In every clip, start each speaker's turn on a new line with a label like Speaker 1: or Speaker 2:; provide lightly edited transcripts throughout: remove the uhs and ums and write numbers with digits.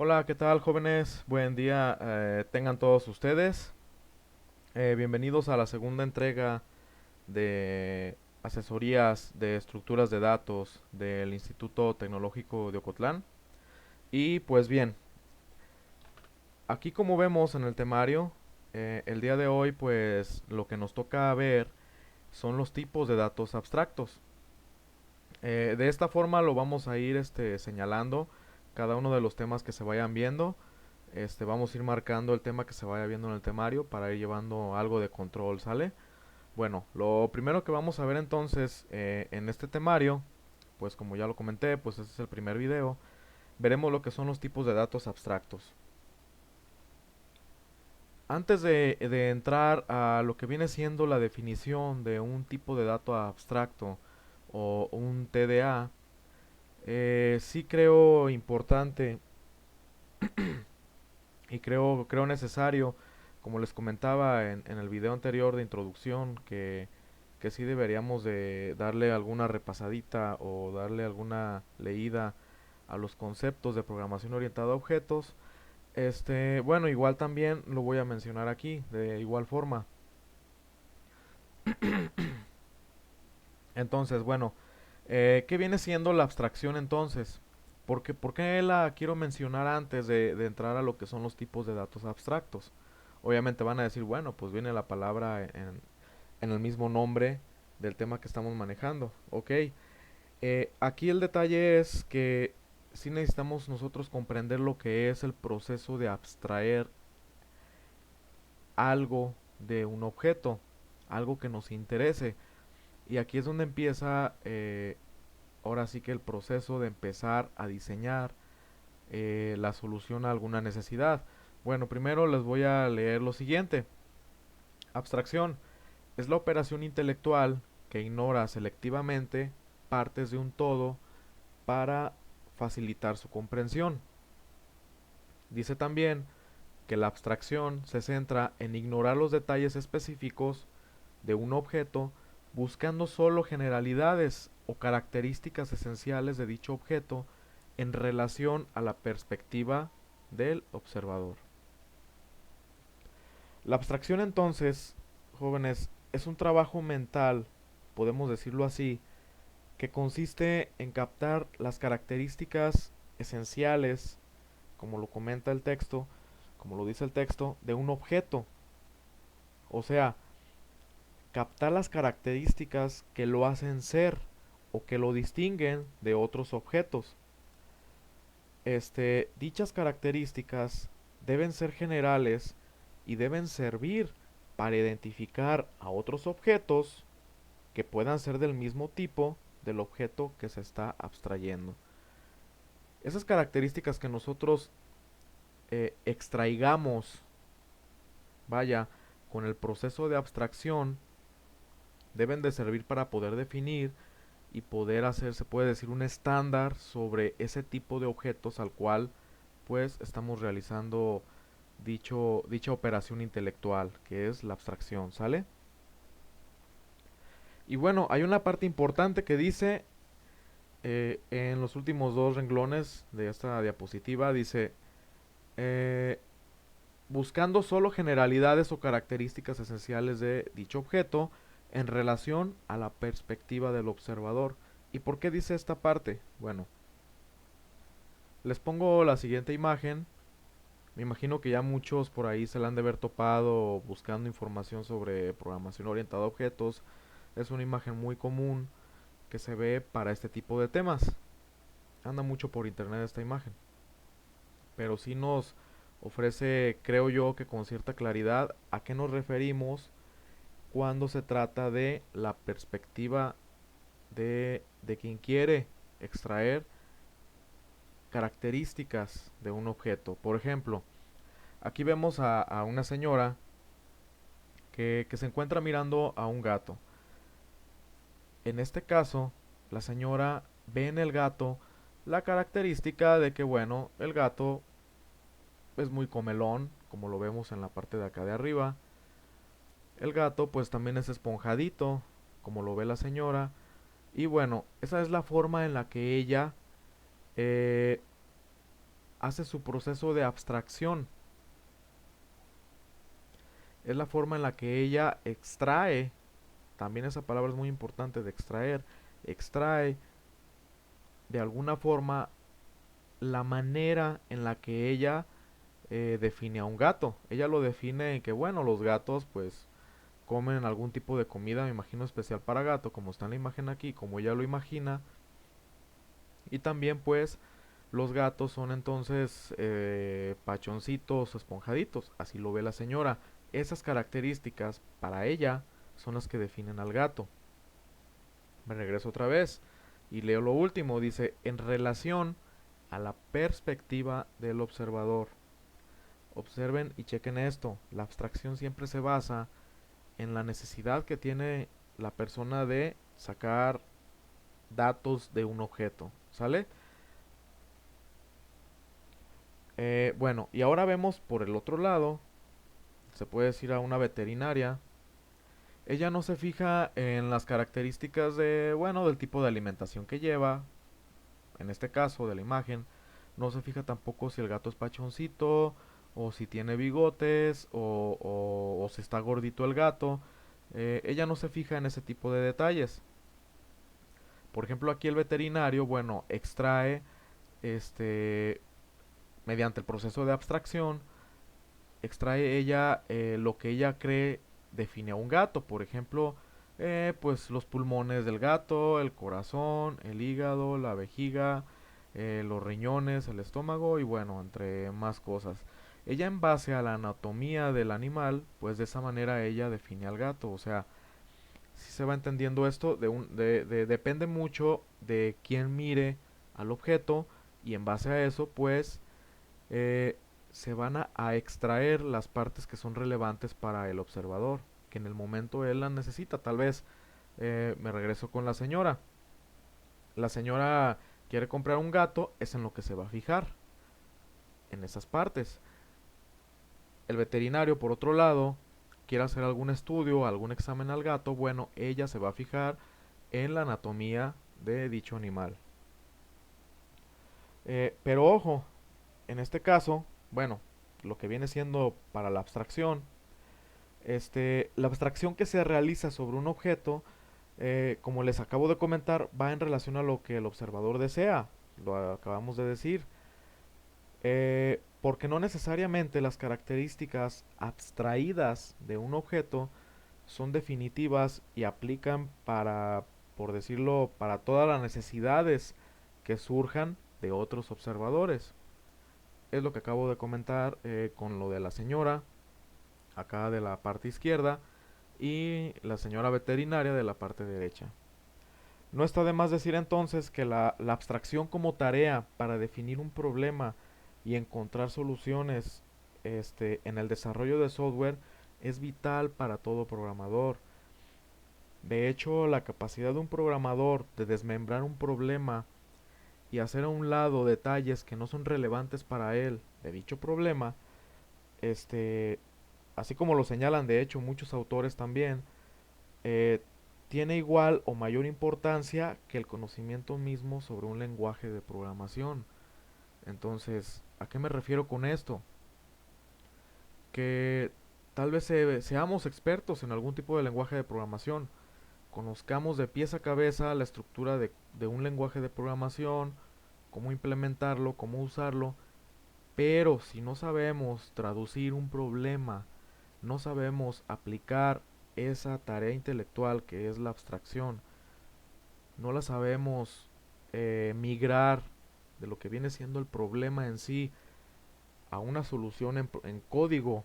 Speaker 1: Hola, ¿qué tal, jóvenes? Buen día, tengan todos ustedes. Bienvenidos a la segunda entrega de asesorías de estructuras de datos del Instituto Tecnológico de Ocotlán. Y pues bien, aquí como vemos en el temario, el día de hoy pues lo que nos toca ver son los tipos de datos abstractos. De esta forma lo vamos a ir señalando cada uno de los temas que se vayan viendo. Vamos a ir marcando el tema que se vaya viendo en el temario para ir llevando algo de control, ¿sale? Bueno, lo primero que vamos a ver entonces en este temario, pues como ya lo comenté, pues este es el primer video, veremos lo que son los tipos de datos abstractos. Antes de entrar a lo que viene siendo la definición de un tipo de dato abstracto o un TDA, sí creo importante y creo necesario, como les comentaba en el video anterior de introducción, que sí deberíamos de darle alguna repasadita o darle alguna leída a los conceptos de programación orientada a objetos. Bueno, igual también lo voy a mencionar aquí, de igual forma. Entonces, bueno, ¿qué viene siendo la abstracción entonces? ¿Por qué la quiero mencionar antes de entrar a lo que son los tipos de datos abstractos? Obviamente van a decir, bueno, pues viene la palabra en el mismo nombre del tema que estamos manejando. Ok, aquí el detalle es que sí necesitamos nosotros comprender lo que es el proceso de abstraer algo de un objeto, algo que nos interese. Y aquí es donde empieza ahora sí que el proceso de empezar a diseñar la solución a alguna necesidad. Bueno, primero les voy a leer lo siguiente. Abstracción es la operación intelectual que ignora selectivamente partes de un todo para facilitar su comprensión. Dice también que la abstracción se centra en ignorar los detalles específicos de un objeto buscando solo generalidades o características esenciales de dicho objeto en relación a la perspectiva del observador. La abstracción entonces, jóvenes, es un trabajo mental, podemos decirlo así, que consiste en captar las características esenciales, como lo comenta el texto, como lo dice el texto, de un objeto. O sea, captar las características que lo hacen ser o que lo distinguen de otros objetos. Dichas características deben ser generales y deben servir para identificar a otros objetos que puedan ser del mismo tipo del objeto que se está abstrayendo. Esas características que nosotros extraigamos, vaya, con el proceso de abstracción, deben de servir para poder definir y poder hacer, se puede decir, un estándar sobre ese tipo de objetos al cual pues estamos realizando dicha operación intelectual, que es la abstracción, ¿sale? Y bueno, hay una parte importante que dice en los últimos dos renglones de esta diapositiva, dice, eh, buscando solo generalidades o características esenciales de dicho objeto en relación a la perspectiva del observador. ¿Y por qué dice esta parte? Bueno, les pongo la siguiente imagen. Me imagino que ya muchos por ahí se la han de haber topado buscando información sobre programación orientada a objetos. Es una imagen muy común que se ve para este tipo de temas. Anda mucho por internet esta imagen. Pero sí nos ofrece, creo yo, que con cierta claridad a qué nos referimos cuando se trata de la perspectiva de quien quiere extraer características de un objeto. Por ejemplo, aquí vemos a una señora que se encuentra mirando a un gato. En este caso, la señora ve en el gato la característica de que, bueno, el gato es muy comelón, como lo vemos en la parte de acá de arriba. El gato pues también es esponjadito, como lo ve la señora. Y bueno, esa es la forma en la que ella eh, hace su proceso de abstracción. Es la forma en la que ella extrae, también esa palabra es muy importante de extraer, extrae de alguna forma la manera en la que ella define a un gato. Ella lo define en que, bueno, los gatos pues comen algún tipo de comida, me imagino especial para gato, como está en la imagen aquí, como ella lo imagina. Y también pues los gatos son entonces pachoncitos, esponjaditos, así lo ve la señora. Esas características para ella son las que definen al gato. Me regreso otra vez y leo lo último. Dice, en relación a la perspectiva del observador. Observen y chequen esto. La abstracción siempre se basa en la necesidad que tiene la persona de sacar datos de un objeto. ¿Sale? Bueno, y ahora vemos por el otro lado, se puede decir a una veterinaria. Ella no se fija en las características de, bueno, del tipo de alimentación que lleva, en este caso de la imagen. No se fija tampoco si el gato es pachoncito, o si tiene bigotes, o si está gordito el gato. Ella no se fija en ese tipo de detalles. Por ejemplo, aquí el veterinario, bueno, extrae, este, mediante el proceso de abstracción, extrae ella lo que ella cree define a un gato. Por ejemplo, pues los pulmones del gato, el corazón, el hígado, la vejiga, los riñones, el estómago y bueno, entre más cosas. Ella en base a la anatomía del animal, pues de esa manera ella define al gato. O sea, si se va entendiendo esto, depende mucho de quién mire al objeto y en base a eso, pues eh, se van a extraer las partes que son relevantes para el observador, que en el momento él las necesita. Tal vez me regreso con la señora. La señora quiere comprar un gato, es en lo que se va a fijar, en esas partes. El veterinario, por otro lado, quiere hacer algún estudio, algún examen al gato, bueno, ella se va a fijar en la anatomía de dicho animal. Pero ojo, en este caso, bueno, lo que viene siendo para la abstracción, la abstracción que se realiza sobre un objeto, como les acabo de comentar, va en relación a lo que el observador desea. Lo acabamos de decir. Porque no necesariamente las características abstraídas de un objeto son definitivas y aplican para, por decirlo, para todas las necesidades que surjan de otros observadores. Es lo que acabo de comentar con lo de la señora, acá de la parte izquierda, y la señora veterinaria de la parte derecha. No está de más decir entonces que la abstracción como tarea para definir un problema y encontrar soluciones en el desarrollo de software es vital para todo programador. De hecho, la capacidad de un programador de desmembrar un problema y hacer a un lado detalles que no son relevantes para él de dicho problema, este, así como lo señalan de hecho muchos autores también, eh, tiene igual o mayor importancia que el conocimiento mismo sobre un lenguaje de programación. Entonces, ¿a qué me refiero con esto? Que tal vez seamos expertos en algún tipo de lenguaje de programación, conozcamos de pies a cabeza la estructura de un lenguaje de programación, cómo implementarlo, cómo usarlo, pero si no sabemos traducir un problema, no sabemos aplicar esa tarea intelectual que es la abstracción, no la sabemos migrar de lo que viene siendo el problema en sí a una solución en código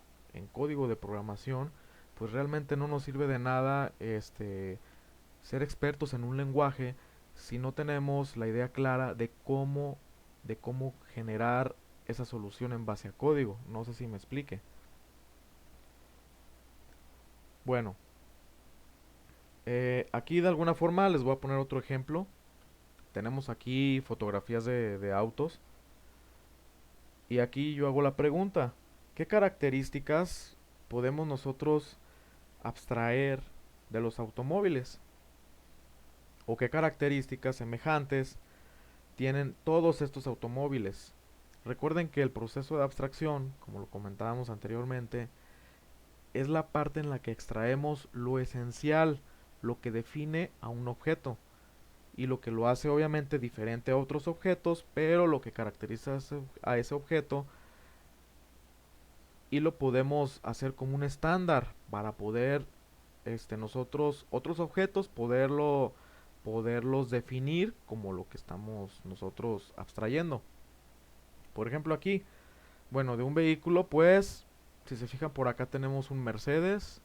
Speaker 1: de programación, pues realmente no nos sirve de nada ser expertos en un lenguaje si no tenemos la idea clara de cómo generar esa solución en base a código. No sé si me explique. Bueno, aquí de alguna forma les voy a poner otro ejemplo. Tenemos aquí fotografías de autos. Y aquí yo hago la pregunta, ¿qué características podemos nosotros abstraer de los automóviles? ¿O qué características semejantes tienen todos estos automóviles? Recuerden que el proceso de abstracción, como lo comentábamos anteriormente, es la parte en la que extraemos lo esencial, lo que define a un objeto y lo que lo hace obviamente diferente a otros objetos, pero lo que caracteriza a ese objeto y lo podemos hacer como un estándar para poder nosotros otros objetos poderlos definir como lo que estamos nosotros abstrayendo. Por ejemplo aquí, bueno, de un vehículo, pues si se fijan por acá tenemos un Mercedes,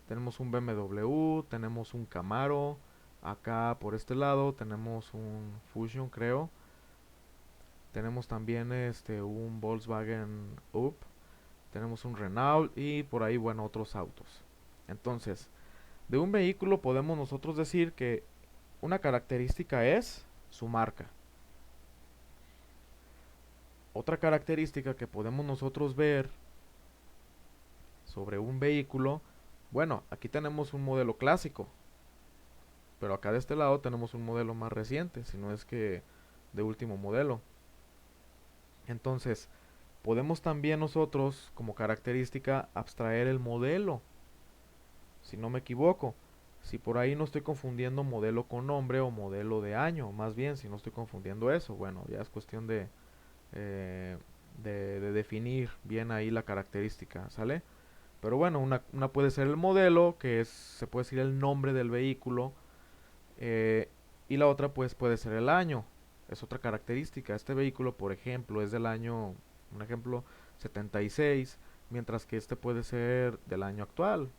Speaker 1: tenemos un BMW, tenemos un Camaro, acá por este lado tenemos un Fusion, creo. Tenemos también un Volkswagen Up, tenemos un Renault y por ahí, bueno, otros autos. Entonces, de un vehículo podemos nosotros decir que una característica es su marca. Otra característica que podemos nosotros ver sobre un vehículo, bueno, aquí tenemos un modelo clásico, pero acá de este lado tenemos un modelo más reciente, si no es que de último modelo. Entonces, podemos también nosotros como característica abstraer el modelo, si no me equivoco. Si por ahí no estoy confundiendo modelo con nombre o modelo de año, más bien si no estoy confundiendo eso, bueno, ya es cuestión eh, de definir bien ahí la característica, ¿sale? Pero bueno, una puede ser el modelo, que se puede decir el nombre del vehículo, eh, y la otra pues puede ser el año, es otra característica. Este vehículo, por ejemplo, es del año, un ejemplo, 76, mientras que este puede ser del año actual.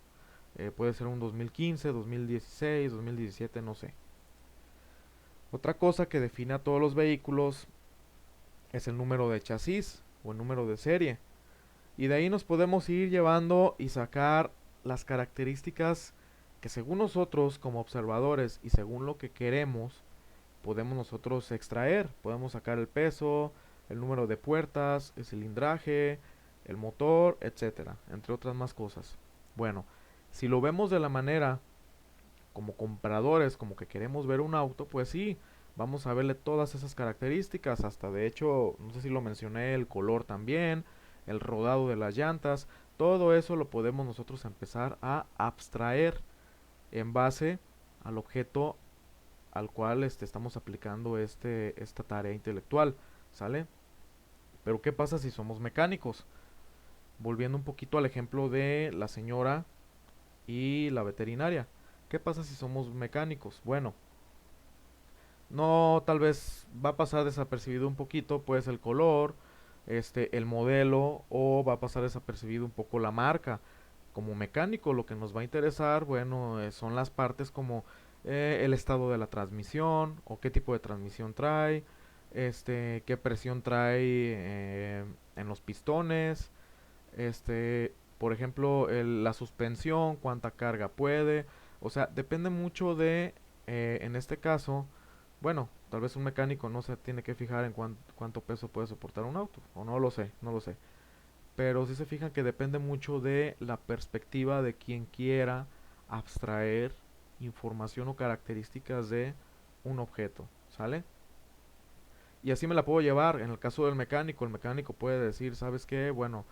Speaker 1: Puede ser un 2015, 2016, 2017, no sé. Otra cosa que define a todos los vehículos es el número de chasis o el número de serie. Y de ahí nos podemos ir llevando y sacar las características que según nosotros como observadores y según lo que queremos, podemos nosotros extraer. Podemos sacar el peso, el número de puertas, el cilindraje, el motor, etcétera, entre otras más cosas. Bueno, si lo vemos de la manera como compradores, como que queremos ver un auto, pues sí, vamos a verle todas esas características, hasta de hecho, no sé si lo mencioné, el color también, el rodado de las llantas, todo eso lo podemos nosotros empezar a abstraer en base al objeto al cual estamos aplicando esta tarea intelectual, ¿sale? Pero ¿qué pasa si somos mecánicos? Volviendo un poquito al ejemplo de la señora y la veterinaria. ¿Qué pasa si somos mecánicos? Bueno, no, tal vez va a pasar desapercibido un poquito, pues el color, el modelo, o va a pasar desapercibido un poco la marca. Como mecánico, lo que nos va a interesar, bueno, son las partes como el estado de la transmisión, o qué tipo de transmisión trae, qué presión trae en los pistones, por ejemplo, la suspensión, cuánta carga puede, o sea, depende mucho en este caso, bueno, tal vez un mecánico no se tiene que fijar en cuánto peso puede soportar un auto, o no lo sé, no lo sé. Pero sí se fijan que depende mucho de la perspectiva de quien quiera abstraer información o características de un objeto, ¿sale? Y así me la puedo llevar. En el caso del mecánico, el mecánico puede decir, ¿sabes qué? Bueno,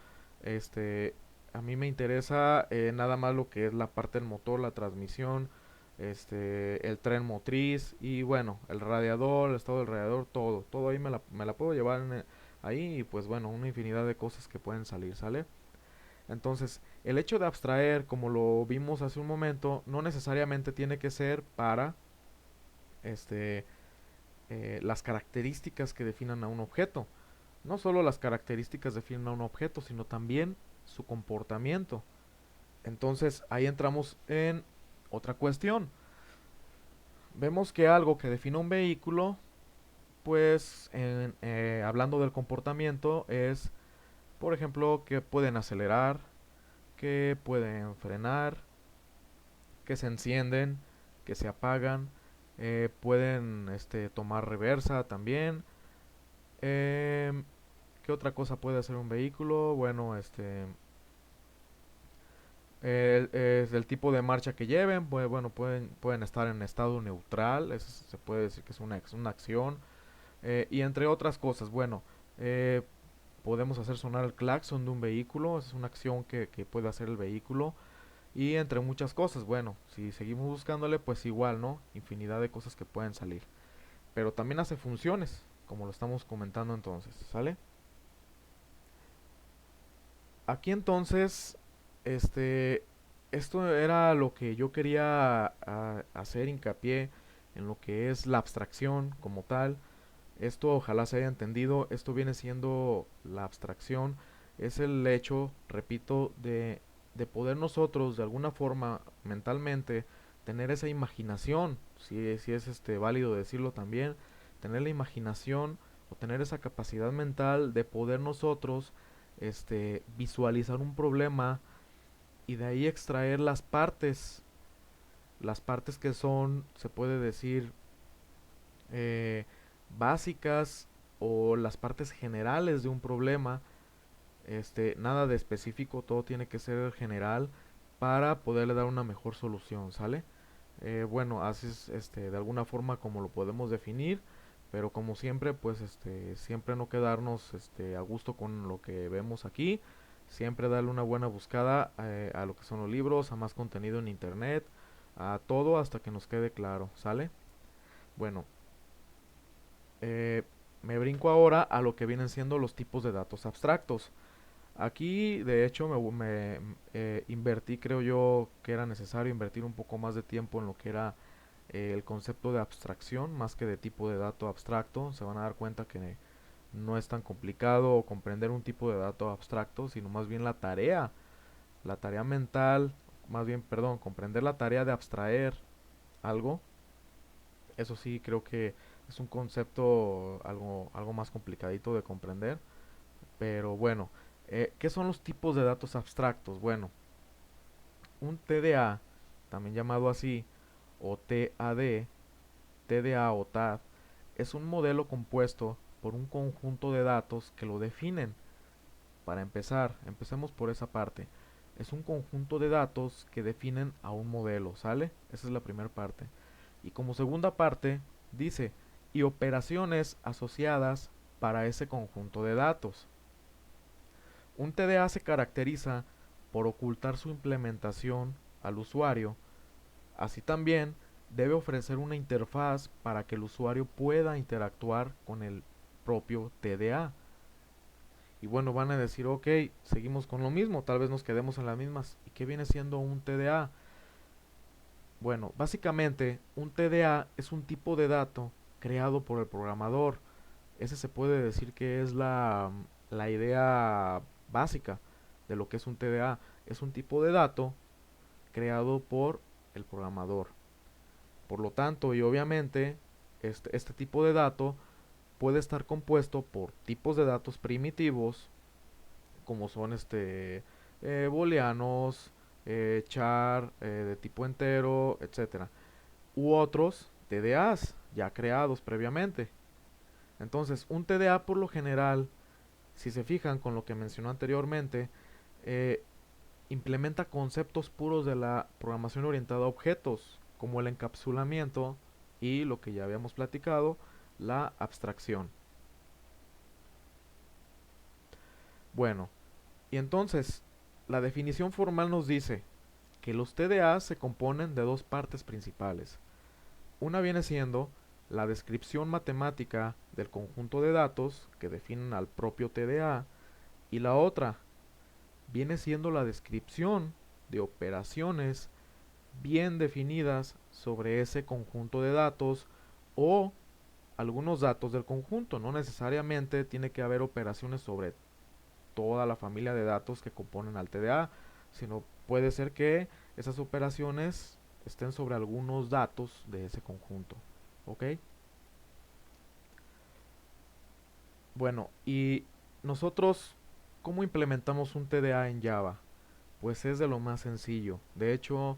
Speaker 1: este, a mí me interesa nada más lo que es la parte del motor, la transmisión, el tren motriz y bueno, el radiador, el estado del radiador, todo ahí me la puedo llevar ahí y pues bueno, una infinidad de cosas que pueden salir, ¿sale? Entonces, el hecho de abstraer, como lo vimos hace un momento, no necesariamente tiene que ser para este las características que definan a un objeto. No solo las características definen a un objeto, sino también su comportamiento. Entonces ahí entramos en otra cuestión. Vemos que algo que define un vehículo, pues hablando del comportamiento, es, por ejemplo, que pueden acelerar, que pueden frenar, que se encienden, que se apagan, pueden tomar reversa también. Eh, ¿Qué otra cosa puede hacer un vehículo? Bueno, es el tipo de marcha que lleven, pues, bueno, pueden estar en estado neutral, eso se puede decir que es una acción, y entre otras cosas, bueno, Eh, Podemos hacer sonar el claxon de un vehículo, es una acción que puede hacer el vehículo. Y entre muchas cosas, bueno, si seguimos buscándole, pues igual, ¿no? Infinidad de cosas que pueden salir. Pero también hace funciones, como lo estamos comentando entonces, ¿sale? Aquí entonces, este, esto era lo que yo quería hacer hincapié en lo que es la abstracción como tal. Esto ojalá se haya entendido. Esto viene siendo la abstracción. Es el hecho, repito, de poder nosotros de alguna forma mentalmente tener esa imaginación, si es válido decirlo también, tener la imaginación o tener esa capacidad mental de poder nosotros visualizar un problema y de ahí extraer las partes que son, se puede decir, eh, básicas o las partes generales de un problema, nada de específico, todo tiene que ser general para poderle dar una mejor solución, ¿sale? Bueno, así es, de alguna forma como lo podemos definir, pero como siempre, pues, siempre no quedarnos, a gusto con lo que vemos aquí, siempre darle una buena buscada a lo que son los libros, a más contenido en internet, a todo hasta que nos quede claro, ¿sale? Bueno, eh, me brinco ahora a lo que vienen siendo los tipos de datos abstractos. Aquí, de hecho, invertí, creo yo, que era necesario invertir un poco más de tiempo en lo que era el concepto de abstracción, más que de tipo de dato abstracto. Se van a dar cuenta que no es tan complicado comprender un tipo de dato abstracto, sino más bien la tarea mental, más bien, perdón, comprender la tarea de abstraer algo. Eso sí, creo que es un concepto algo más complicadito de comprender. Pero bueno, ¿qué son los tipos de datos abstractos? Bueno, un TDA, también llamado así, o TAD, TDA o TAD, es un modelo compuesto por un conjunto de datos que lo definen. Para empezar, empecemos por esa parte. Es un conjunto de datos que definen a un modelo, ¿sale? Esa es la primera parte. Y como segunda parte, dice, y operaciones asociadas para ese conjunto de datos. Un TDA se caracteriza por ocultar su implementación al usuario. Así también debe ofrecer una interfaz para que el usuario pueda interactuar con el propio TDA. Y bueno, van a decir, ok, seguimos con lo mismo, tal vez nos quedemos en las mismas. ¿Y qué viene siendo un TDA? Bueno, básicamente un TDA es un tipo de dato creado por el programador. Ese se puede decir que es la idea básica de lo que es un TDA. Es un tipo de dato creado por el programador. Por lo tanto, y obviamente, este tipo de dato puede estar compuesto por tipos de datos primitivos, como son booleanos, char, de tipo entero, etcétera, u otros TDAs ya creados previamente. Entonces, un TDA por lo general, si se fijan con lo que mencionó anteriormente, eh, implementa conceptos puros de la programación orientada a objetos, como el encapsulamiento y lo que ya habíamos platicado, la abstracción. Bueno, y entonces, la definición formal nos dice que los TDA se componen de dos partes principales. Una viene siendo la descripción matemática del conjunto de datos que definen al propio TDA y la otra viene siendo la descripción de operaciones bien definidas sobre ese conjunto de datos o algunos datos del conjunto. No necesariamente tiene que haber operaciones sobre toda la familia de datos que componen al TDA, sino puede ser que esas operaciones estén sobre algunos datos de ese conjunto. ¿Ok? Bueno, y nosotros, ¿cómo implementamos un TDA en Java? Pues es de lo más sencillo. De hecho,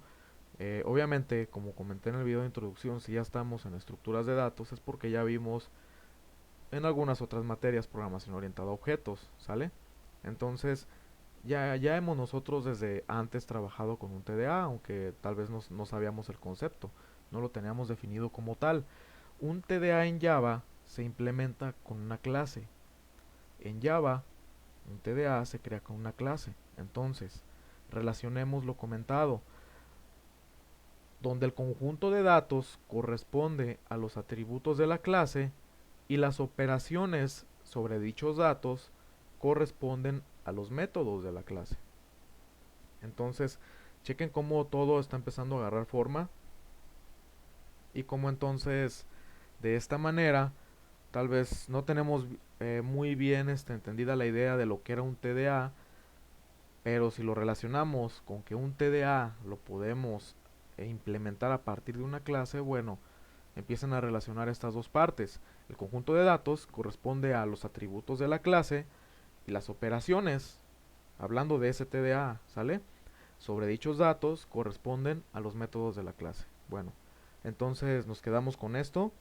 Speaker 1: obviamente, como comenté en el video de introducción, si ya estamos en estructuras de datos es porque ya vimos en algunas otras materias programación orientada a objetos, ¿sale? Entonces, ya hemos nosotros desde antes trabajado con un TDA, aunque tal vez no sabíamos el concepto, no lo teníamos definido como tal. Un TDA en Java se implementa con una clase. en Java, un TDA se crea con una clase. Entonces, relacionemos lo comentado, donde el conjunto de datos corresponde a los atributos de la clase y las operaciones sobre dichos datos corresponden a los métodos de la clase. Entonces, chequen cómo todo está empezando a agarrar forma y cómo entonces de esta manera tal vez no tenemos muy bien entendida la idea de lo que era un TDA, pero si lo relacionamos con que un TDA lo podemos implementar a partir de una clase, bueno, empiezan a relacionar estas dos partes. El conjunto de datos corresponde a los atributos de la clase y las operaciones, hablando de ese TDA, ¿sale? Sobre dichos datos corresponden a los métodos de la clase. Bueno, entonces nos quedamos con esto.